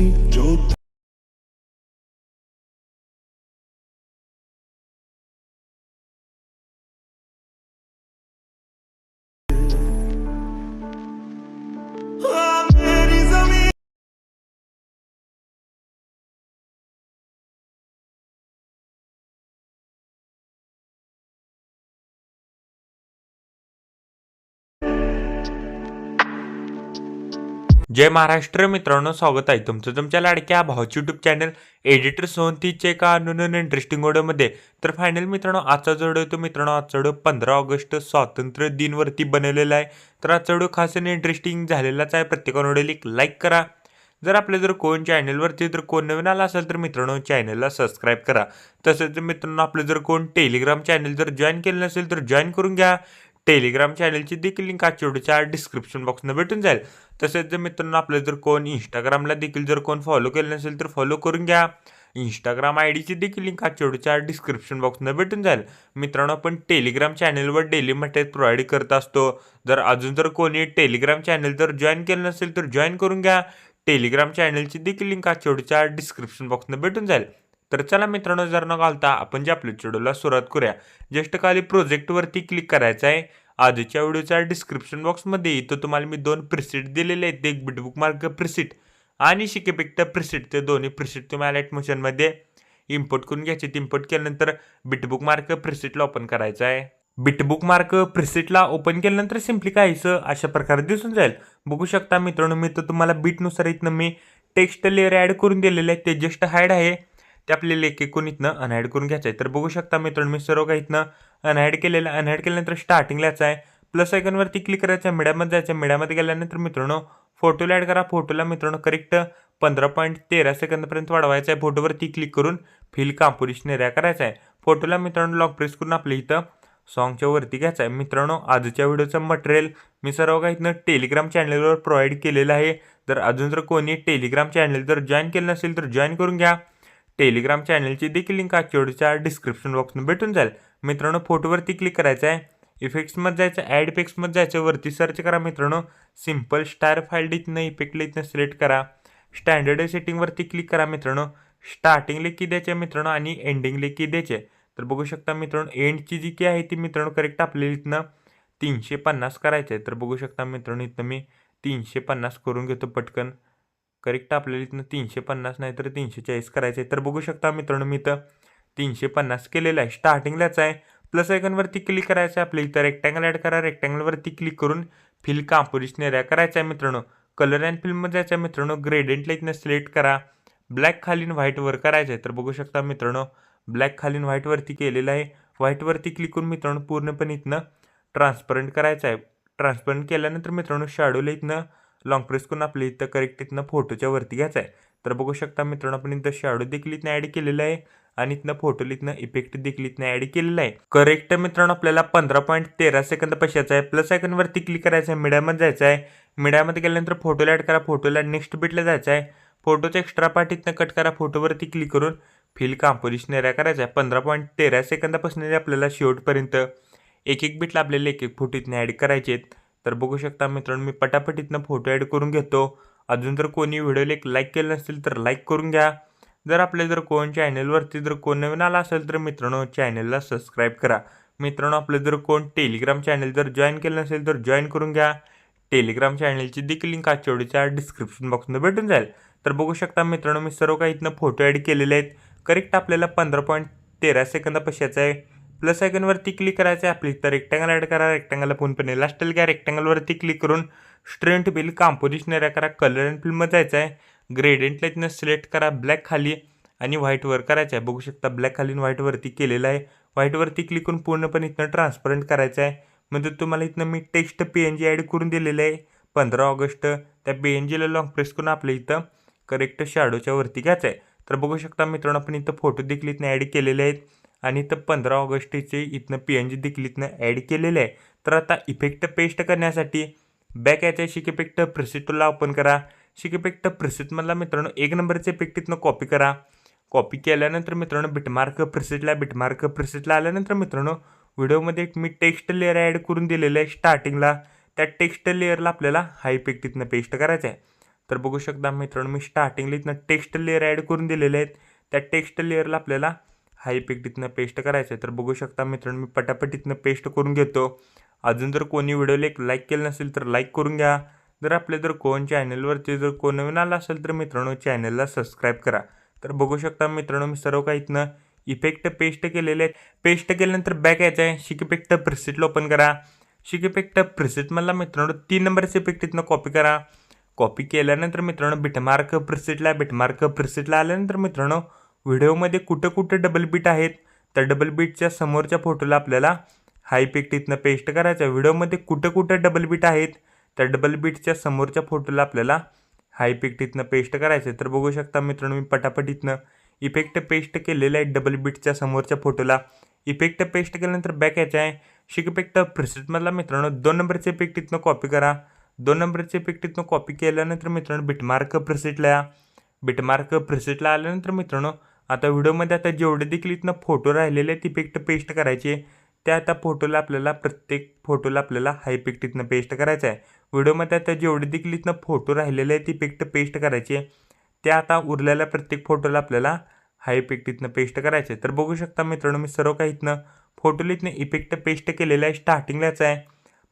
की जो मेरी जमीन जय महाराष्ट्र मित्रांनो, स्वागत आहे तुमचं तुमच्या लाडक्या भावाची यूट्यूब चॅनल एडिटर सोहंतीच्या एका अननोन इंटरेस्टिंग व्हिडिओमध्ये. तर फायनल मित्रांनो, आजचा जो व्हिडिओ तो मित्रांनो आजचा व्हिडिओ 15 ऑगस्ट स्वातंत्र्य दिनवरती बनवलेला आहे. तर आजचा व्हिडिओ खास आणि इंटरेस्टिंग झालेलाच आहे. प्रत्येकाने व्हिडिओला एक लाईक करा. जर कोण चॅनलवरती जर कोण नवीन आला असेल तर मित्रांनो चॅनलला सबस्क्राईब करा. तसंच मित्रांनो आपलं जर कोण टेलिग्राम चॅनल जर जॉईन केलं नसेल तर जॉईन करून घ्या. टेलिग्राम चॅनलची देखील लिंक आजच्या व्हिडिओच्या डिस्क्रिप्शन बॉक्समध्ये भेटून जाईल. तसेच जर मित्रांनो आपलं जर कोण इंस्टाग्रामला देखील जर कोण फॉलो केलं नसेल तर फॉलो करून घ्या. इंस्टाग्राम आय डीची देखील लिंक आजच्या व्हिडिओच्या डिस्क्रिप्शन बॉक्समध्ये भेटून जाईल. मित्रांनो आपण टेलिग्राम चॅनलवर डेली मटेरियल प्रोव्हाइड करत असतो. जर कोणी टेलिग्राम चॅनल जर जॉईन केलं नसेल तर जॉईन करून घ्या. टेलिग्राम चॅनलची देखील लिंक आजच्या व्हिडिओच्या डिस्क्रिप्शन बॉक्समध्ये भेटून जाईल. तर चला मित्रांनो, जर न घालता आपण जे आपल्या व्हिडिओला सुरुवात करूया. जस्ट खाली प्रोजेक्टवरती क्लिक करायचं आहे. आजच्या व्हिडिओच्या डिस्क्रिप्शन बॉक्समध्ये इथं तुम्हाला मी 2 प्रिसेट दिलेले आहेत. एक बिटबुक मार्क प्रिसेट आणि शिकेपिक्ट प्रिसेट. ते दोन्ही प्रिसेट तुम्हाला लाईट मोशनमध्ये इम्पोर्ट करून घ्यायचे. इम्पोर्ट केल्यानंतर बिटबुक मार्क प्रिसेटला ओपन करायचं आहे. बिटबुक मार्क प्रिसेटला ओपन केल्यानंतर सिम्पली काहीसं अशा प्रकारे दिसून जाईल. बघू शकता मित्रांनो, मी तर तुम्हाला बीटनुसार इथनं मी टेक्स्ट लेअर ॲड करून दिलेले आहे. ते जस्ट हाईड आहे. ते आपल्याला एक एकूण इथनं अनहाईड करून घ्यायचं आहे. तर बघू शकता मित्रांनो, मी सर्व काही इथनं अनहाईड केल्यानंतर स्टार्टिंगला यायचं आहे. प्लस आयकॉनवरती क्लिक करायचं आहे. मीडियामध्ये जायचं. मीडियामध्ये गेल्यानंतर मित्रांनो फोटोला ॲड करा. फोटोला मित्रांनो करेक्ट 15.13 सेकंदपर्यंत वाढवायचा आहे. फोटोवरती क्लिक करून फिल कॉम्पोजिशन एरिया करायचा आहे. फोटोला मित्रांनो लॉक प्रेस करून आपल्या इथं सॉन्गच्या वरती घ्यायचा आहे. मित्रांनो आजच्या व्हिडिओचं मटेरियल मी सर्व काही इथनं टेलिग्राम चॅनलवर प्रोव्हाइड केलेलं आहे. जर कोणी टेलिग्राम चॅनल जर जॉईन केलं नसेल तर जॉईन करून घ्या. टेलिग्राम चॅनलची देखील लिंक आजच्या व्हिडिओच्या डिस्क्रिप्शन बॉक्समध्ये भेटून जाईल. मित्रांनो फोटोवरती क्लिक करायचं आहे. इफेक्ट्समध्ये जायचं. ॲड इफेक्ट्समध्ये जायचं. वरती सर्च करा मित्रांनो सिम्पल स्टार फाईल. इफेक्टला सिलेक्ट करा. स्टँडर्ड सेटिंगवरती क्लिक करा मित्रांनो. स्टार्टिंगला की द्यायचे मित्रांनो आणि एंडिंगला की द्यायचे. तर बघू शकता मित्रांनो एंडची जी की आहे ती मित्रांनो करेक्ट आपल्याला इथनं 350 करायचं आहे. तर बघू शकता मित्रांनो इथनं मी 350 करून घेतो पटकन. करेक्ट आपल्याला इथनं 350 नाही तर 340 करायचं आहे. तर बघू शकता मित्रांनो मी इथं 350 केलेलं आहे. स्टार्टिंगलाच आहे. प्लस आयकॉनवरती क्लिक करायचं आहे. आपल्या इथं रेक्टँगल ॲड करा. रेक्टँगलवरती क्लिक करून फिल कॉम्पोजिशन एरिया करायचा आहे मित्रांनो. कलर अँड फिल्ममध्ये जायचं आहे मित्रांनो. ग्रेडियंटला इथनं सिलेक्ट करा. ब्लॅक खालीन व्हाईटवर करायचं आहे. तर बघू शकता मित्रांनो ब्लॅक खालीन व्हाईटवरती केलेलं आहे. व्हाईटवरती क्लिक करून मित्रांनो पूर्णपणे इथनं ट्रान्सपरंट करायचं आहे. ट्रान्सपरंट केल्यानंतर मित्रांनो शॅडोला इथनं लॉंग प्रेस करून आपल्या इथं करेक्ट इथनं फोटोच्या वरती घ्यायचं आहे. तर बघू शकता मित्रांनो आपण इथं शॅडो देखील इथनं ॲड केलेलं आहे आणि इथनं फोटोला इथनं इफेक्ट देखील इथनं ॲड केलेलं आहे. करेक्ट मित्रांनो आपल्याला 15.13 सेकंद पैशाचा आहे. प्लस आयकॉनवरती क्लिक करायचं आहे. मीडियामध्ये जायचं आहे. मीडियामध्ये गेल्यानंतर फोटोला ॲड करा. फोटोला नेक्स्ट बीटला जायचं आहे. फोटोचा एक्स्ट्रा पार्ट इथनं कट करा. फोटोवरती क्लिक करून फिल कॉम्पोजिशन एरिया करायचा आहे. 15.13 सेकंदापासून आपल्याला शेवटपर्यंत एक बीटला आपल्याला एक फोटो इथनं ॲड करायचे आहेत. तर बघू शकता मित्रांनो मी पटापट इथनं फोटो ॲड करून घेतो. जर कोणी व्हिडिओला एक लाईक केलं नसेल तर लाईक करून घ्या. जर कोण चॅनलवरती जर कोण नवीन आला असेल तर मित्रांनो चॅनलला सबस्क्राईब करा. मित्रांनो जर कोण टेलिग्राम चॅनल जर जॉईन केलं नसेल तर जॉईन करून घ्या. टेलिग्राम चॅनलची देखील लिंक आजच्या व्हिडिओच्या डिस्क्रिप्शन बॉक्समध्ये भेटून जाईल. तर बघू शकता मित्रांनो मी सर्व काही इथनं फोटो ॲड केलेले आहेत. करेक्ट आपल्याला 15.13 सेकंद पैशाचा आहे. प्लस आयकॉनवरती क्लिक करायचं आहे. आपली इथं रेक्टँगल ॲड करा. रेक्टँगलला पूर्णपणे लास्टला घ्या. रेक्टँगलवरती क्लिक करून स्ट्रेंट बिल कॉम्पोजिशन एरिया करा. कलर अँड फिल्ममध्ये जायचं आहे. ग्रेडियंटला इथनं सिलेक्ट करा. ब्लॅक खाली आणि व्हाईटवर करायचं आहे. बघू शकता ब्लॅक खाली व्हाईटवरती केलेलं आहे. व्हाईटवरती क्लिक करून पूर्णपणे इथनं ट्रान्सपरंट करायचं आहे. म्हणजे तुम्हाला इथनं मी टेक्स्ट PNG ॲड करून दिलेलं आहे 15 ऑगस्ट. त्या PNGला लॉंग प्रेस करून आपल्या इथं करेक्ट शॅडोच्या वरती घ्यायचं आहे. तर बघू शकता मित्रांनो आपण इथं फोटो देखील इथनं ॲड केलेले आहेत आणि इथं 15 ऑगस्टचे इथनं PNG देखील इथनं ॲड केलेले आहे. तर आता इफेक्ट पेस्ट करण्यासाठी बॅक यायचं आहे. शिक इफेक्ट प्रिसेटला ओपन करा. शिक इफेक्ट प्रिसेटमधला मित्रांनो 1 नंबरचे इफेक्ट इथनं कॉपी करा. कॉपी केल्यानंतर मित्रांनो बिटमार्क प्रिसेटला आल्यानंतर मित्रांनो व्हिडिओमध्ये मी टेक्स्ट लेअर ॲड करून दिलेलं आहे स्टार्टिंगला. त्या टेक्स्ट लेअरला आपल्याला हा इफेक्ट इथनं पेस्ट करायचा आहे. तर बघू शकता मित्रांनो मी स्टार्टिंगला इथनं टेक्स्ट लेअर ॲड करून दिलेले आहेत. त्या टेक्स्ट लेअरला आपल्याला हा इफेक्ट इथनं पेस्ट करायचा आहे. तर बघू शकता मित्रांनो मी पटापट इथनं पेस्ट करून घेतो. अजून जर कोणी व्हिडिओला एक लाईक केलं नसेल तर लाईक करून घ्या. जर आपल्या जर कोण चॅनलवरती जर कोण नवीन आला असेल तर मित्रांनो चॅनलला सबस्क्राईब करा. तर बघू शकता मित्रांनो मी सर्व काही इथनं इफेक्ट पेस्ट केलेले आहेत. पेस्ट केल्यानंतर बॅक यायचं आहे. शिक इफेक्ट प्रिसेटला ओपन करा. शिक इफेक्ट प्रिसेटमधला मित्रांनो 3 नंबरचे इफेक्ट इथनं कॉपी करा. कॉपी केल्यानंतर मित्रांनो बिटमार्क प्रिसेटला आल्यानंतर मित्रांनो व्हिडिओमध्ये कुठं कुठं डबल बीट आहेत त्या डबल बीटच्या समोरच्या फोटोला आपल्याला हा इफेक्ट इथनं पेस्ट करायचा आहे. व्हिडिओमध्ये कुठं कुठं डबल बीट आहेत त्या डबल बीटच्या समोरच्या फोटोला आपल्याला हा इफेक्ट इथनं पेस्ट करायचं आहे. तर बघू शकता मित्रांनो मी पटापट इथनं इफेक्ट पेस्ट केलेला आहे डबल बीटच्या समोरच्या फोटोला. इफेक्ट पेस्ट केल्यानंतर बॅक यायचं आहे. शिक इफेक्ट प्रिसेटमधला मित्रांनो 2 नंबरचे इफेक्ट इथनं कॉपी करा. 2 नंबरचे इफेक्ट इथनं कॉपी केल्यानंतर मित्रांनो बिटमार्क प्रिसेटला आल्यानंतर मित्रांनो आता व्हिडिओमध्ये आता जेवढे देखील इथनं फोटो राहिलेले आहेत इफेक्ट पेस्ट करायचे त्या आता फोटोला आपल्याला प्रत्येक फोटोला आपल्याला हा इफेक्ट इथनं पेस्ट करायचा आहे. व्हिडिओमध्ये आता जेवढे देखील इथनं फोटो राहिलेले आहेत इफेक्ट पेस्ट करायचे त्या आता उरलेल्या प्रत्येक फोटोला आपल्याला हा इफेक्ट इथनं पेस्ट करायचे. तर बघू शकता मित्रांनो मी सर्व काही इथनं फोटोला इथनं इफेक्ट पेस्ट केलेला आहे. स्टार्टिंगलाच आहे.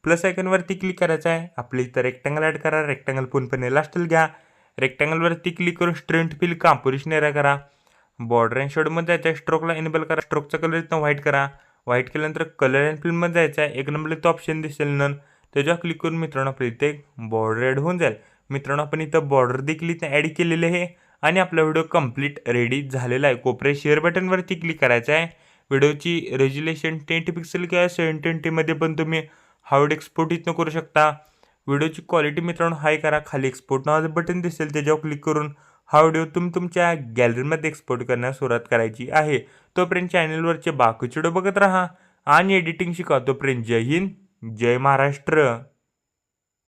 प्लस आयकॉनवरती क्लिक करायचं आहे. आपली इथं रेक्टँगल ॲड करा. रेक्टँगल पूर्णपणे लास्टला घ्या. रेक्टँगलवरती क्लिक करून स्ट्रेंथ फिल कॉम्पोजिशन एरिया करा. बॉर्डर अँड शेडोमध्ये जायचं आहे. स्ट्रोकला इनेबल करा. स्ट्रोकचा कलर इथनं व्हाईट करा. व्हाईट केल्यानंतर कलर अँड फिल्ममध्ये जायचं आहे. 1 नंबरला इथं ऑप्शन दिसेल नन त्याच्यावर क्लिक करून मित्रांनो आपल्या इथे बॉर्डर ॲड होऊन जाईल. मित्रांनो आपण इथं बॉर्डर देखील इथं ॲड केलेले आहे आणि आपला व्हिडिओ कंप्लीट रेडी झालेला आहे. कोपऱ्यात शेअर बटनवरती क्लिक करायचं आहे. व्हिडिओची रेझोल्युशन 10 पिक्सेल किंवा 720मध्ये पण तुम्ही हार्ड एक्सपोर्ट इथनं करू शकता. व्हिडिओची क्वालिटी मित्रांनो हाय करा. खाली एक्सपोर्ट नावाचं बटन दिसेल त्याच्यावर क्लिक करून हा व्हिडिओ तुम्ही तुमच्या गॅलरीमध्ये एक्सपोर्ट करण्यास सुरुवात करायची आहे. तोपर्यंत चॅनलवरचे बाकीचे व्हिडिओ बघत राहा आणि एडिटिंग शिका. तोपर्यंत जय हिंद जय महाराष्ट्र.